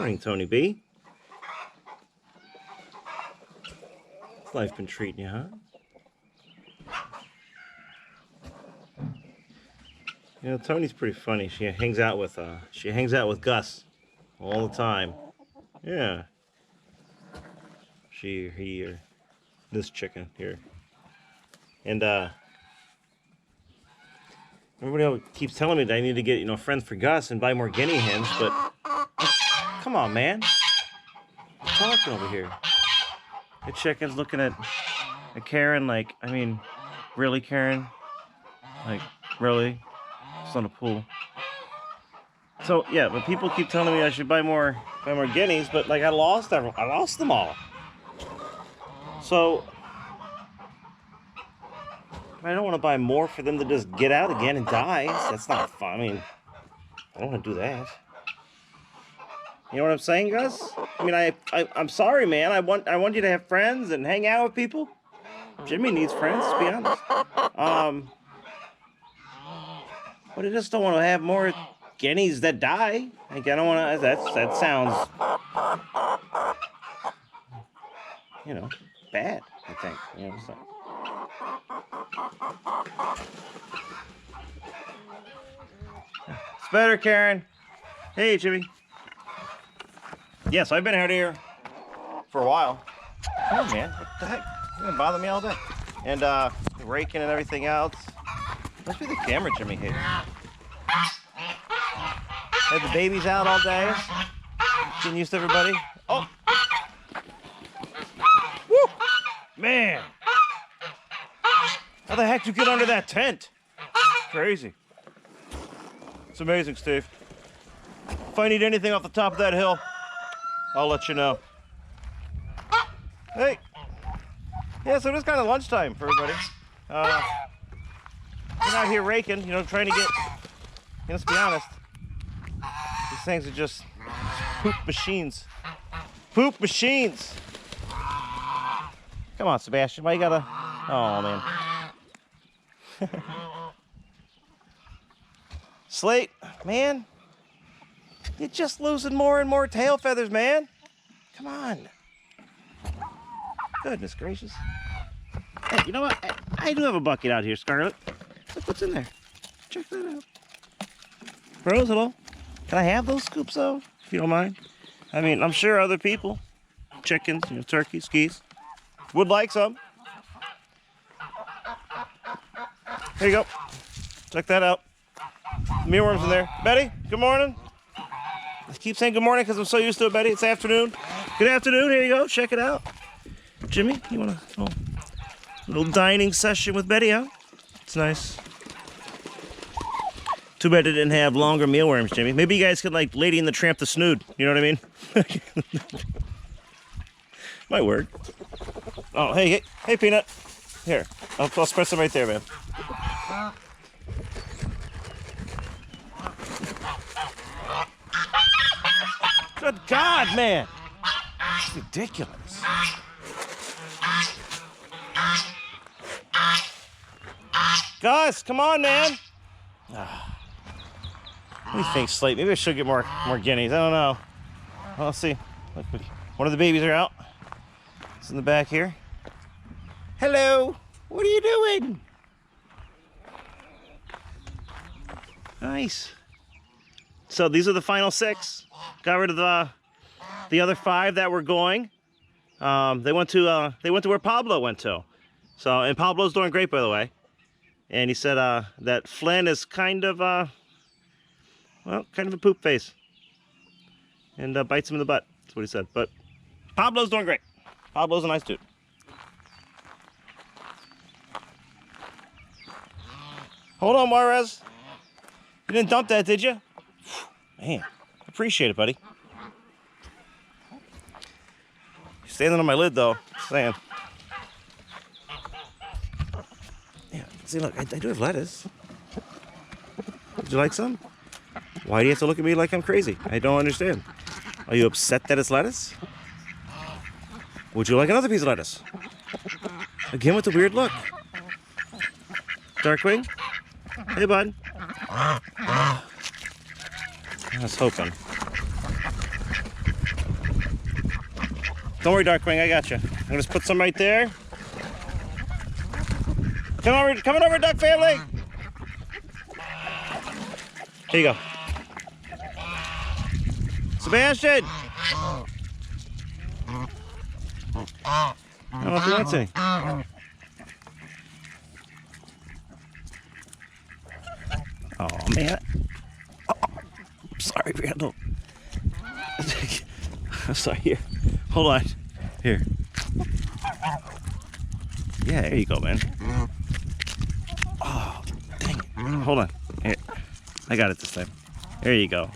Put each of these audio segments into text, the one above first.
Morning, Tony B. Life been treating you, huh? You know, Tony's pretty funny. She hangs out with Gus all the time. Yeah. This chicken here. And everybody else keeps telling me that I need to get, friends for Gus and buy more guinea hens, but come on, man. I'm talking over here. The chicken's looking at Karen like, I mean, really, Karen? Like, really? It's not a pool. So yeah, but people keep telling me I should buy more guineas, but like I lost them all. So I don't want to buy more for them to just get out again and die. That's not fun. I mean, I don't want to do that. You know what I'm saying, Gus? I mean, I'm sorry, man. I want you to have friends and hang out with people. Jimmy needs friends, to be honest. But I just don't want to have more guineas that die. Like, I don't want to. That sounds, bad. I think. So. It's better, Karen. Hey, Jimmy. Yes, I've been out here for a while. Come on, man. What the heck? You're gonna bother me all day. And raking and everything else. Must be the camera Jimmy hates. Had the babies out all day. Getting used to everybody. Oh! Woo! Man! How the heck did you get under that tent? Crazy. It's amazing, Steve. If I need anything off the top of that hill, I'll let you know. Hey! Yeah, so it is kind of lunchtime for everybody. I'm out here raking, trying to get, let's be honest, these things are just poop machines. Poop machines! Come on, Sebastian, why you gotta, oh man. Slate, man, you're just losing more and more tail feathers, man. Come on. Goodness gracious. Hey, you know what? I do have a bucket out here, Scarlet. Look what's in there. Check that out. Rose, hello. Can I have those scoops, though? If you don't mind. I mean, I'm sure other people, chickens, turkeys, geese, would like some. Here you go. Check that out. Mealworms in there. Betty, good morning. I keep saying good morning because I'm so used to it, Betty. It's afternoon. Good afternoon. Here you go. Check it out. Jimmy, you want a little dining session with Betty, huh? It's nice. Too bad it didn't have longer mealworms, Jimmy. Maybe you guys could like Lady and the Tramp the Snood. You know what I mean? Might work. Oh, hey, Peanut. Here, I'll spread some right there, man. Good God, man. It's ridiculous. Gus, come on, man. What do you think, Slate? Maybe I should get more guineas. I don't know. Well, let's see. Look, one of the babies are out. It's in the back here. Hello. What are you doing? Nice. So these are the final 6. Got rid of the other 5 that were going. They went to where Pablo went to. So, and Pablo's doing great, by the way. And he said that Flynn is kind of a poop face. And bites him in the butt. That's what he said. But Pablo's doing great. Pablo's a nice dude. Hold on, Juarez. You didn't dump that, did you? Man, appreciate it, buddy. You're standing on my lid, though. Just saying. Yeah, see, look, I do have lettuce. Would you like some? Why do you have to look at me like I'm crazy? I don't understand. Are you upset that it's lettuce? Would you like another piece of lettuce? Again with the weird look. Darkwing? Hey, bud. I was hoping. Don't worry, Darkwing, I got you. I'm gonna just put some right there. Coming over, Duck Family. Here you go. Sebastian! I don't know if he wants any. Oh, man. Oh, sorry, Randall. I'm sorry, here. Hold on. Here. Yeah, there you go, man. Oh, dang it. Hold on. Here. I got it this time. There you go.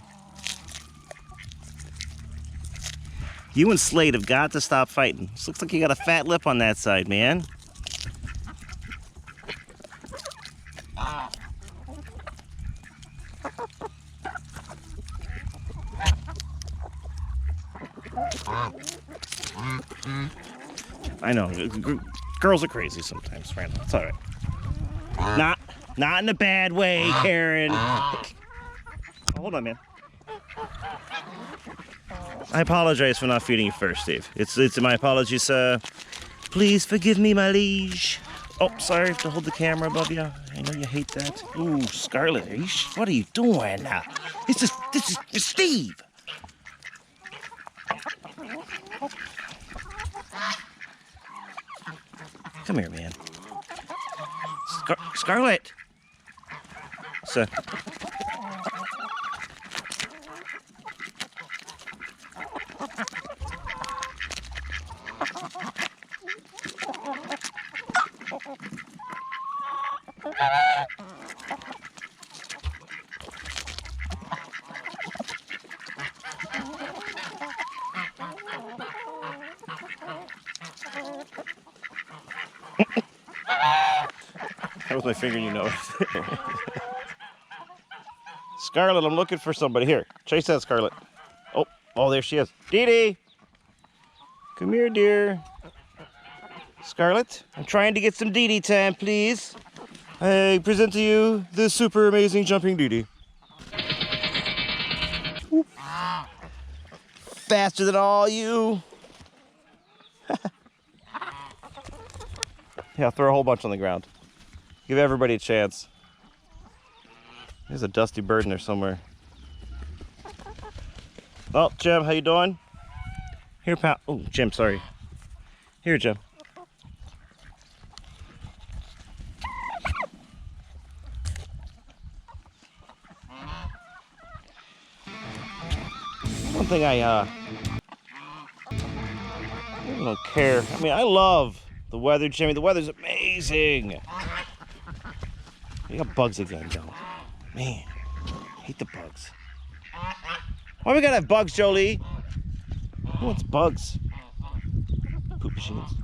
You and Slade have got to stop fighting. This looks like you got a fat lip on that side, man. I know. Girls are crazy sometimes, Randall. It's all right. Not in a bad way, Karen. Oh, hold on, man. I apologize for not feeding you first, Steve. It's my apologies, sir. Please forgive me, my liege. Oh, sorry, I have to hold the camera above you. I know you hate that. Ooh, Scarlet, what are you this is Steve. Come here, man. Scarlet. Sir. That was my finger, you know. Scarlet, I'm looking for somebody. Here, chase that Scarlet. Oh, there she is. Dee Dee! Come here, dear. Scarlet, I'm trying to get some Dee Dee time, please. I present to you the super amazing jumping Dee Dee. Faster than all you. Yeah, throw a whole bunch on the ground. Give everybody a chance. There's a dusty bird in there somewhere. Oh, Jim, how you doing? Here, pal. Oh, Jim, sorry. Here, Jim. One thing I don't care. I mean, I love the weather, Jimmy. The weather's amazing. You got bugs again, Joe. Man, I hate the bugs. Why we gotta have bugs, Jolie? Who wants bugs? Poop machines.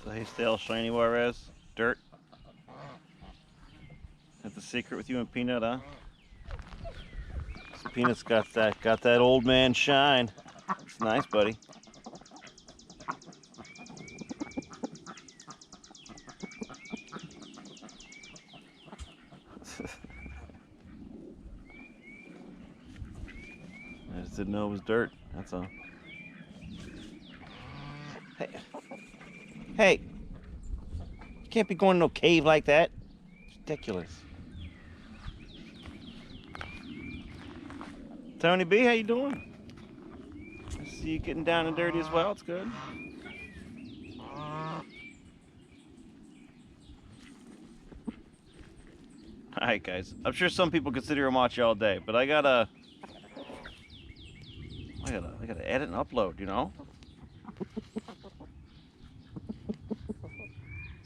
So hey, stale shiny Juarez. Dirt. That's the secret with you and Peanut, huh? So Peanut's got that old man shine. It's nice, buddy. I just didn't know it was dirt. That's all. Hey, hey! You can't be going to no cave like that. It's ridiculous. Tony B, how you doing? I see you getting down and dirty as well. It's good. All right, guys. I'm sure some people could sit here and watch you all day, but I gotta edit and upload, you know.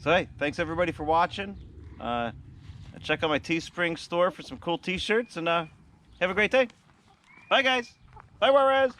So hey, thanks everybody for watching. Check out my Teespring store for some cool T-shirts, and have a great day. Bye, guys. Bye, Juarez.